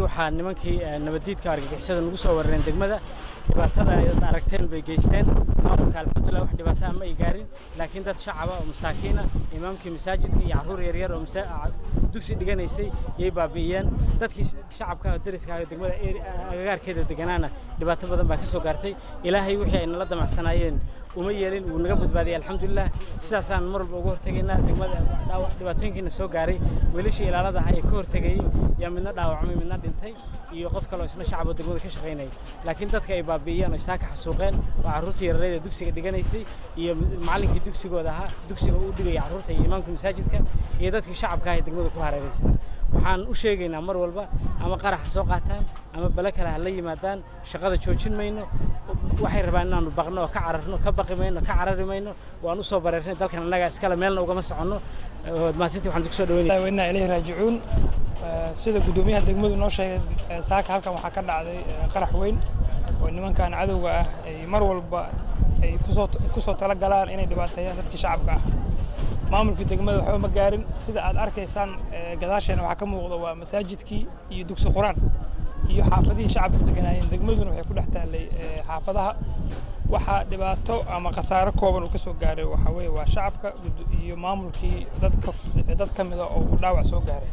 waxaa nimankii nabadiidka argagixisada lagu soo weeraray degmada dhibaatada ay aragteen bay geysteen maamulka alxamdulillah wax dhibaato ma ay gaarin laakiin dad shacab ah oo masaakiin ah imaamkii masaajidka iyo caruur yar yar oo dugsi dhiganaysay yay baabi'iyeen dadkii shacabka ah dariska ah degmada agagaarkeeda deganaana dhibaato badan baa ka soo gaartay ilaahay wixii ay nala damacsanaayeen uma yeelin uu naga badbaadiyay alxamdulillah sidaasaan mar walba ugu hortageynaa degmada dhibaatooyinkiina soo gaaray wiilashii ilaalada ah ee ka hortagayay yaa midna dhaawacmay midna dhintay iyo qof kale oo isna shacab oo degmada ka shaqeynay laakiin dadka ay baabi'iyeen oo saaka xasuuqeen oo caruurtii yareeyay dugsiga dhiganaysay iyo macallinkii dugsigooda ahaa dugsiga uu dhigay caruurta iyo imaamka masaajidka iyo dadkii shacabka ah ee degmada ku hareeraysan waxaan u sheegaynaa mar walba ama qarax soo qaataan ama bala kale ha la yimaadaan shaqada joojin mayno waxay rabaan inaanu baqno oo ka cararno ka baqi mayno ka carari mayno waan u soo bareernay dalkan annaga iskala meelna ugama soconno maasintii waxaan ku soo dhaweynaa wayna ilaahay raajicuun sida gudoomiyaha degmadu noo sheegay saaka halkan waxaa ka dhacday qarax weyn oo nimankan cadowga ah ay mar walba ay ku soo tala galaan inay dhibaateeyaan dadka shacabka ah maamulka degmada waxa ma gaarin sida aad arkaysaan gadaasheena waxa ka muuqda waa masaajidkii iyo dugsi quraan iyo xaafadihii shacabka deganaayeen degmaduna waxay ku dhex taalay xaafadaha waxa dhibaato ama khasaaro kooban uu ka soo gaaray waxa weeye waa shacabka iyo maamulkii dad ka mid ah oo dhaawac soo gaaray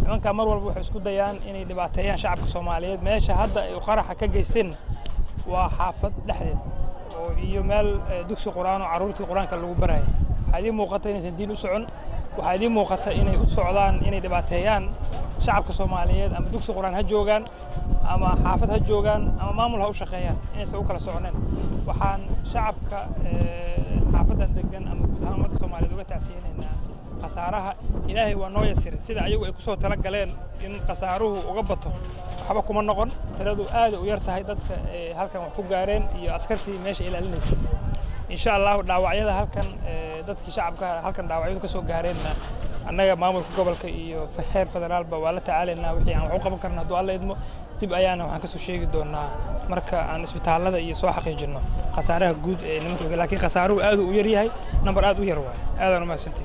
nimanka mar walba waxay isku dayaan inay dhibaateeyaan shacabka Soomaaliyeed meesha hadda ay qaraxa ka geysteen waa xaafad dhexdeed oo iyo meel dugsi quraan oo caruurtii quraanka lagu barayo waxay muuqata inaysan diin u socon waxay muuqata inay u socdaan inay dhibaateeyaan shacabka Soomaaliyeed ama dugsi quraan ha joogan ama xaafad ha joogan ama maamul ha u shaqeeyaan inaysan u kala soconeen waxaan shacabka xaafadan degan ama guud ahaan ummadda Soomaaliyeed uga tacsiyeenaynaa khasaaraha ilaahay waa noo yasiray sida ayagu ay ku soo tala galeen in khasaaruhu uga bato waxba kuma noqon tiradu aad u yar tahay dadka halkan wax ku gaareen iyo askartii meesha ilaalinaysay إن شاء الله دعوة هالكن دتك شعب هالكن دعوة كسو جارينا أنا مامور قبل كي فحير فدرال بوالة تعالى إنه وحي عن عقب كرنا دو الله يدمو تبقى يعني وحنكسو شيء دونا مركا عن نسبة هذا يسوى حقيقي جنة خسارة جود لكن خسارة أدو ويري هاي نمبر أدو يروي هذا أنا ما سنتي